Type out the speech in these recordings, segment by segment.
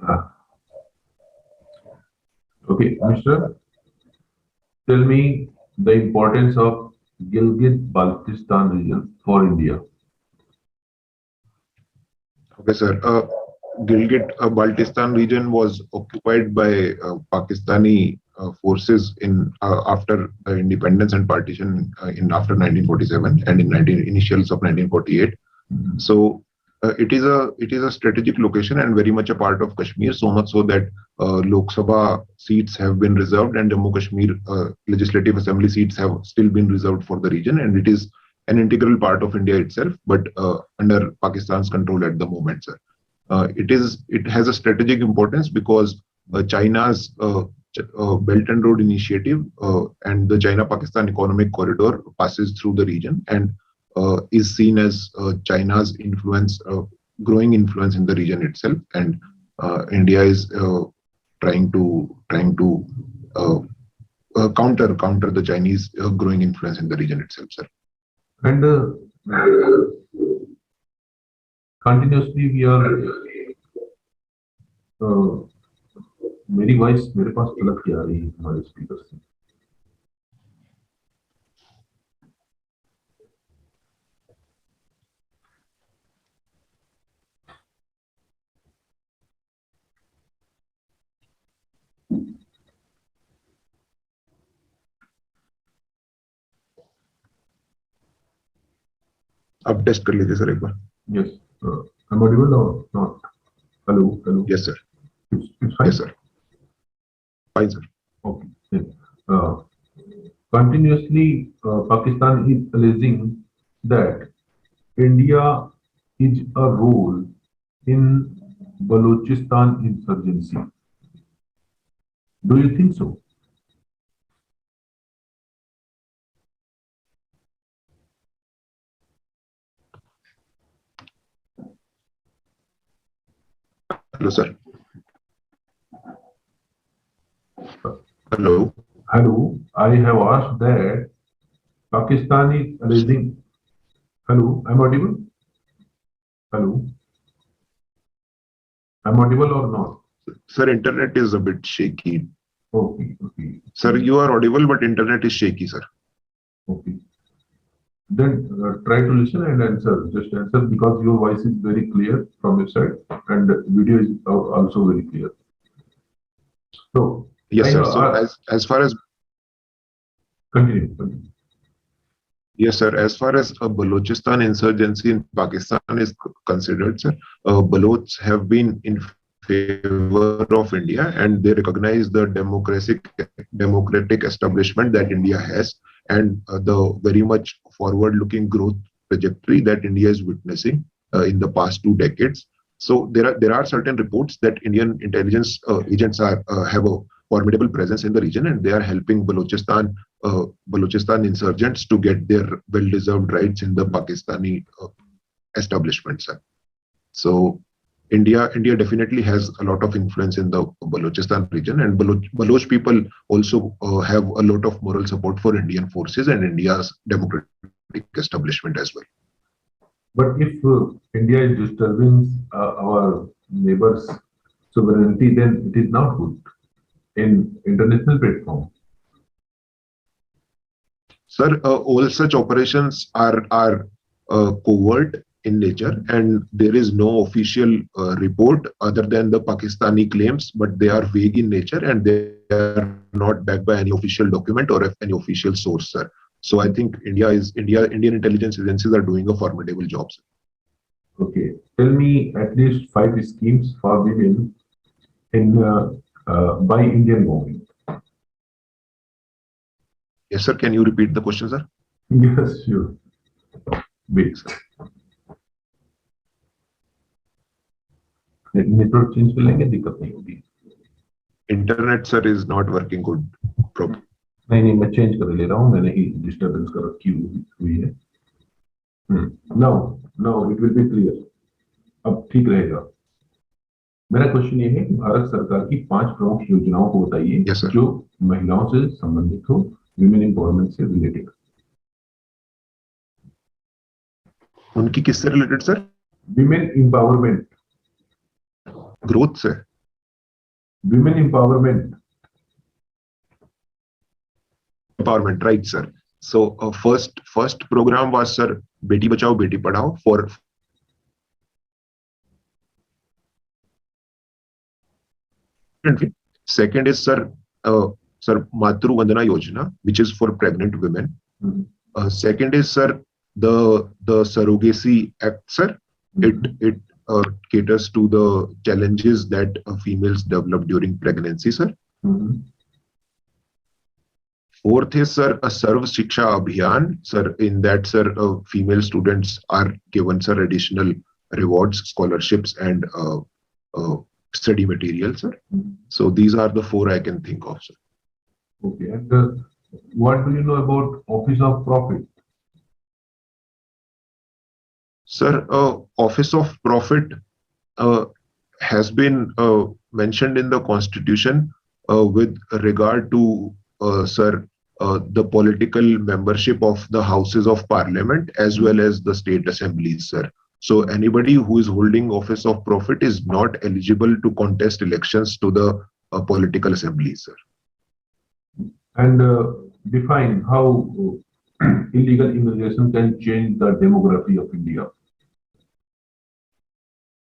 Ah, okay, Mr. Tell me the importance of Gilgit-Baltistan region for India. Okay, sir. Gilgit-Baltistan region was occupied by Pakistani forces in after independence and partition in after 1947 and in 19 initials of 1948. Mhm. So it is a strategic location and very much a part of Kashmir. So much so that Lok Sabha seats have been reserved and Jammu Kashmir Legislative Assembly seats have still been reserved for the region, and it is an integral part of India itself, but under Pakistan's control at the moment, sir. It has a strategic importance because China's Belt and Road Initiative and the China-Pakistan Economic Corridor passes through the region and is seen as China's influence, growing influence in the region itself, and India is trying to counter the Chinese growing influence in the region itself, sir. And continuously we are uh, मेरी voice मेरे पास गलत क्या आ रही है हमारे speaker से आप test कर लीजिए सर एक बार. Yes. I'm audible or not? Hello, hello. Yes, sir. It's fine. Yes, sir. Fine, sir. Okay. Yeah. Uh, Continuously, Pakistan is alleging that India is a role in Balochistan insurgency. Do you think so? Hello, sir. Uh, Hello. Hello, I have asked that Pakistan is alleging. Hello, I'm audible? Hello, I'm audible or not? Sir, internet is a bit shaky. Okay, okay. Sir, you are audible, but internet is shaky, sir. Okay. Then try to listen and answer. Just answer because your voice is very clear from your side and the video is also very clear. So Yes, I sir. have So as far as continue. yes, sir. As far as a Balochistan insurgency in Pakistan is considered, sir, Balochs have been in favor of India and they recognize the democratic establishment that India has and the very much forward-looking growth trajectory that India is witnessing in the past 2 decades. So there are certain reports that Indian intelligence agents have a formidable presence in the region and they are helping Balochistan insurgents to get their well-deserved rights in the Pakistani establishment, sir. So India definitely has a lot of influence in the Balochistan region, and Baloch people also have a lot of moral support for Indian forces and India's democratic establishment as well. But if India is disturbing our neighbors' sovereignty, then it is not good in international platform. Sir, all such operations are covert in nature, and there is no official report other than the Pakistani claims, but they are vague in nature and they are not backed by any official document or any official source, sir. So I think Indian intelligence agencies are doing a formidable job, sir. Okay, tell me at least 5 schemes for women in by Indian government. Yes, sir. Can you repeat the question, sir? Yes, sure. Wait, network change कर लेंगे दिक्कत नहीं होगी Internet, sir, is not working good. नहीं मैं change कर ले रहा हूँ मैंने ही डिस्टरबेंस कर रखी हुई है now now it will be clear अब ठीक रहेगा मेरा क्वेश्चन ये है कि भारत सरकार की 5 प्रमुख योजनाओं को बताइए Yes, sir. जो महिलाओं से संबंधित हो विमेन एम्पावरमेंट से रिलेटेड उनकी किससे related, sir? Women empowerment growth से. women empowerment. Empowerment, right, sir. So first program was, sir, Beti Bachao Beti Padhao for second is, sir, Matru Vandana Yojana, which is for pregnant women. Mhm. Second is, sir, the Surrogacy Act, sir. It caters to the challenges that females develop during pregnancy, sir. Mhm. Fourth is, sir, a Sarv Shiksha Abhiyan, sir. In that, sir, female students are given, sir, additional rewards, scholarships, and uh, study material, sir. Mhm. So these are the four I can think of, sir. Okay, and what do you know about Office of Profit? Sir, Office of Profit uh, has been mentioned in the Constitution with regard to, sir, the political membership of the Houses of Parliament as well as the state assemblies, sir. So anybody who is holding Office of Profit is not eligible to contest elections to the political assemblies, sir. And define how illegal immigration can change the demography of India.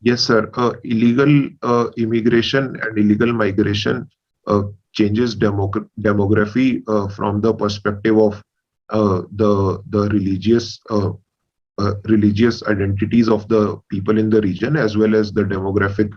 Yes, sir. Illegal immigration and illegal migration changes demography from the perspective of the religious identities of the people in the region, as well as the demographic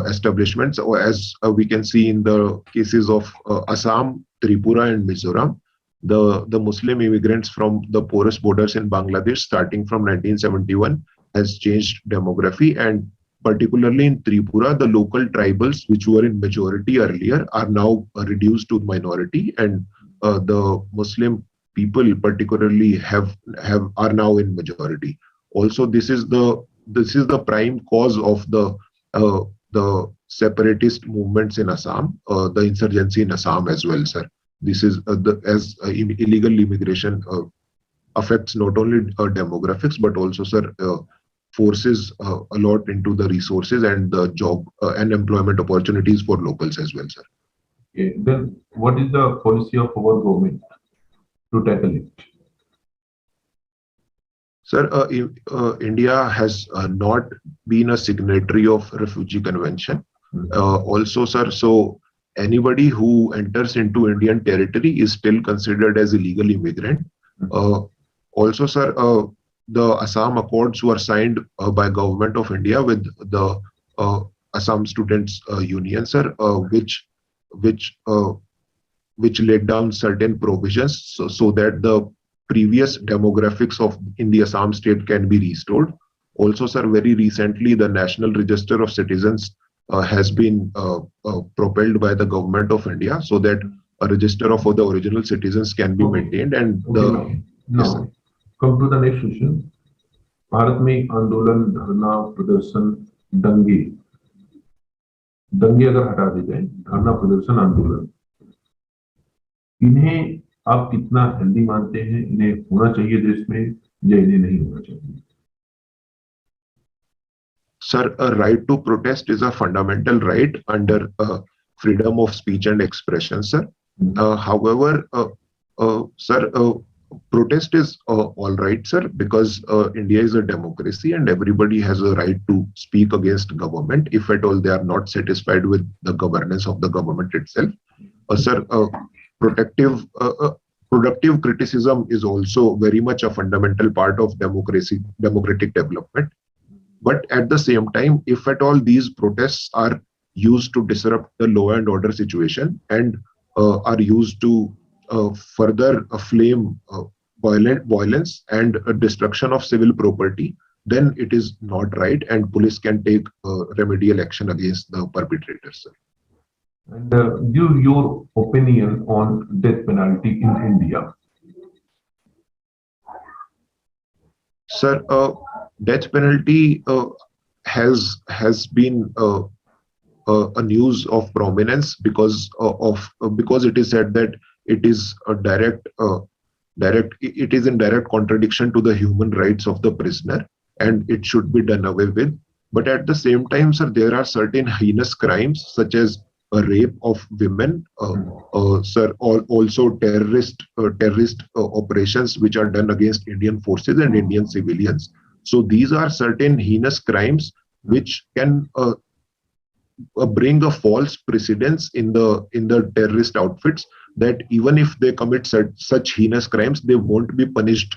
establishments, or as we can see in the cases of Assam, Tripura, and Mizoram. The Muslim immigrants from the porous borders in Bangladesh, starting from 1971, has changed demography, and particularly in Tripura, the local tribals, which were in majority earlier, are now reduced to minority, and the Muslim people particularly are now in majority. Also, this is the prime cause of the separatist movements in Assam, the insurgency in Assam as well, sir. This is illegal immigration affects not only demographics but also, sir, forces a lot into the resources and the job and employment opportunities for locals as well, sir. Okay. Then what is the policy of our government to tackle it? Sir, India has not been a signatory of Refugee Convention. Also, sir, so anybody who enters into Indian territory is still considered as illegal immigrant. Also, sir, the Assam Accords were signed by Government of India with the Assam Students Union, sir, which which laid down certain provisions so that the previous demographics of in the Assam state can be restored. Also, sir, very recently, the National Register of Citizens has been propelled by the Government of India so that a register of the original citizens can be maintained. And Okay, now come to the next question. Bharat में आंदोलन, धरना, प्रदर्शन, दंगे दंगे अगर हटा दी जाए, धरना, प्रदर्शन, आंदोलन, इन्हें आप कितना हेल्दी मानते हैं? इन्हें होना चाहिए देश में या इन्हें नहीं होना चाहिए? Sir, a right to protest is a fundamental right under freedom of speech and expression, sir. However, sir, protest is all right, sir, because India is a democracy and everybody has a right to speak against government if at all they are not satisfied with the governance of the government itself. Sir, productive criticism is also very much a fundamental part of democratic development. But at the same time, if at all these protests are used to disrupt the law and order situation and are used to further flame violence and destruction of civil property, then it is not right, and police can take remedial action against the perpetrators. And give your opinion on death penalty in India. Sir, death penalty has been a news of prominence because it is said that it is a it is in direct contradiction to the human rights of the prisoner, and it should be done away with. But at the same time, sir, there are certain heinous crimes such as rape of women, sir, also terrorist operations which are done against Indian forces and Indian civilians. So these are certain heinous crimes which can bring a false precedence in the terrorist outfits, that even if they commit such heinous crimes, they won't be punished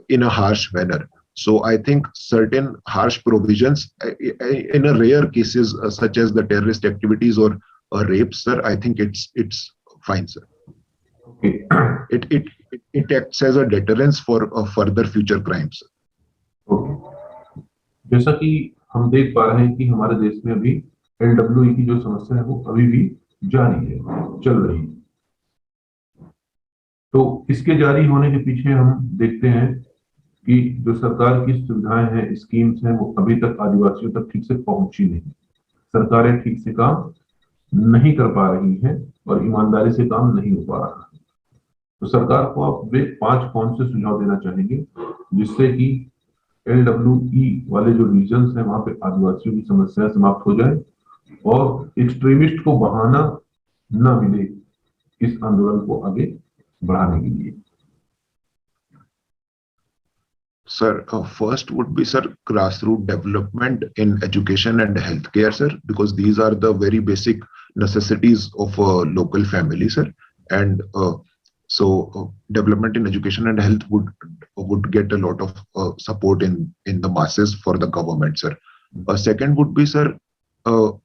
in a harsh manner. So I think certain harsh provisions in a rare cases such as the terrorist activities or rapes, sir, I think it's fine, sir. Okay. It acts as a deterrence for further future crimes. Okay, जैसा कि हम देख पा रहे हैं कि हमारे देश में अभी LWE की जो समस्या है वो अभी भी जारी है, चल रही है। तो इसके जारी होने के पीछे हम देखते हैं कि जो सरकार की सुविधाएं हैं, स्कीम्स हैं, वो अभी तक आदिवासियों तक ठीक से पहुंची नहीं। सरकारें ठीक से काम नहीं कर पा रही हैं और ईमानदारी से काम नहीं हो पा रहा है। तो सरकार को आप वे 5 कौन से सुझाव देना चाहेंगे जिससे कि LWE वाले जो रीजन्स हैं वहां पे आदिवासियों की समस्या समाप्त हो जाए और एक्सट्रीमिस्ट को बहाना न मिले इस आंदोलन को आगे बढ़ाने के लिए? Sir, first would be, sir, grassroots development in education and healthcare, sir, because these are the very basic necessities of a local family, sir. And so development in education and health would get a lot of support in the masses for the government, sir. Second would be, sir,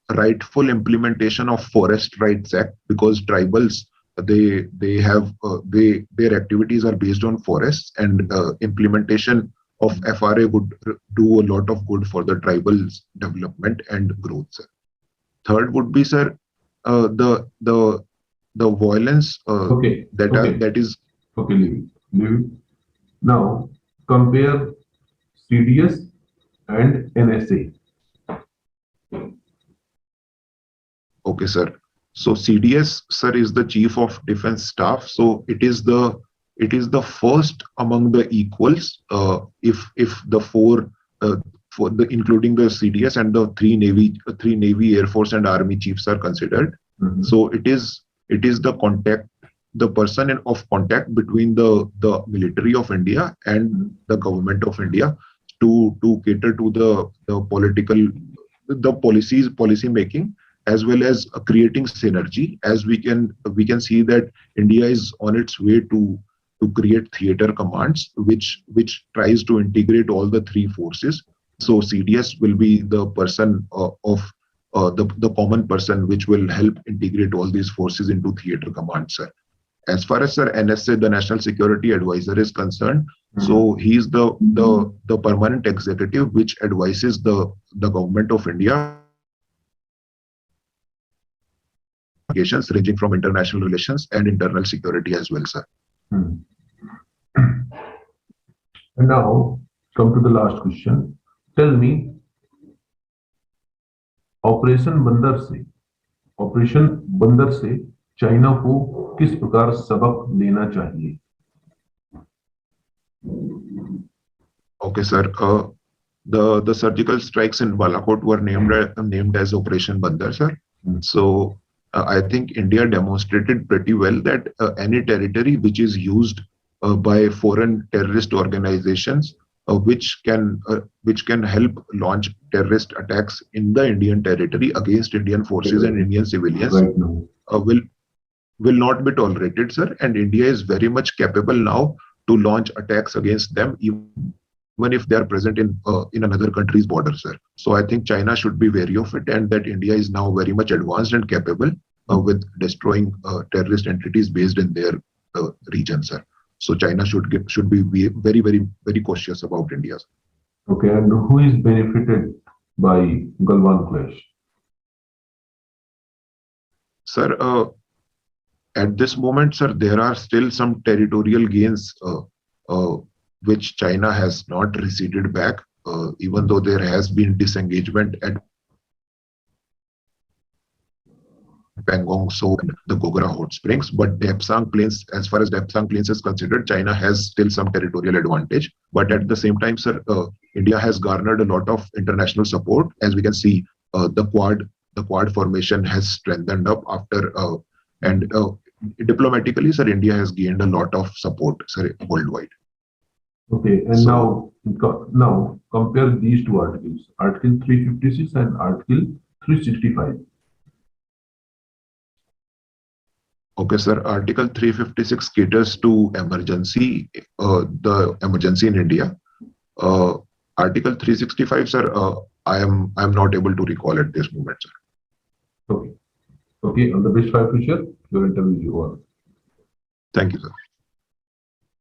rightful implementation of Forest Rights Act, because tribals, they have their activities are based on forests, and implementation of FRA would do a lot of good for the tribals development and growth, sir. Third would be, sir, the violence that is okay, leave it. Now compare CDS and NSA. Okay, sir. So CDS, sir, is the Chief of Defense Staff. So it is the first among the equals. If the four, including the CDS and the three Navy, Air Force, and Army chiefs are considered. Mm-hmm. So it is the person of contact between the military of India and the government of India to cater to the policy making, as well as creating synergy. As we can see that India is on its way to create theater commands, which tries to integrate all the three forces. So CDS will be the person of the common person which will help integrate all these forces into theater commands, sir. As far as, sir, NSA, the National Security Advisor, is concerned, so he is the permanent executive which advises the government of India ranging from international relations and internal security as well, sir. And now come to the last question. Tell me, operation बंदर से China को किस प्रकार सबक लेना चाहिए? Okay, sir. The surgical strikes in Balakot were named as Operation Bandar, sir. So I think India demonstrated pretty well that any territory which is used by foreign terrorist organizations, which can help launch terrorist attacks in the Indian territory against Indian forces and Indian civilians, will not be tolerated, sir. And India is very much capable now to launch attacks against them, even if they are present in another country's border, sir. So I think China should be wary of it, and that India is now very much advanced and capable with destroying terrorist entities based in their region, sir. So China should be very, very, very cautious about India. Okay, and who is benefited by Galwan clash? Sir, at this moment, sir, there are still some territorial gains which China has not receded back, even though there has been disengagement at Pangong Tso and the Gogara Hot Springs. But Depsang Plains, as far as Depsang Plains is considered, China has still some territorial advantage. But at the same time, sir, India has garnered a lot of international support. As we can see, the Quad the Quad formation has strengthened up after and diplomatically, sir, India has gained a lot of support, sir, worldwide. Okay, and So- now compare these two articles, Article 356 and Article 365. Okay, sir. Article 356 caters to emergency, the emergency in India. Article 365, sir, I'm not able to recall at this moment, sir. Okay. Okay, all the best for your future. Your interview is over. Thank you, sir.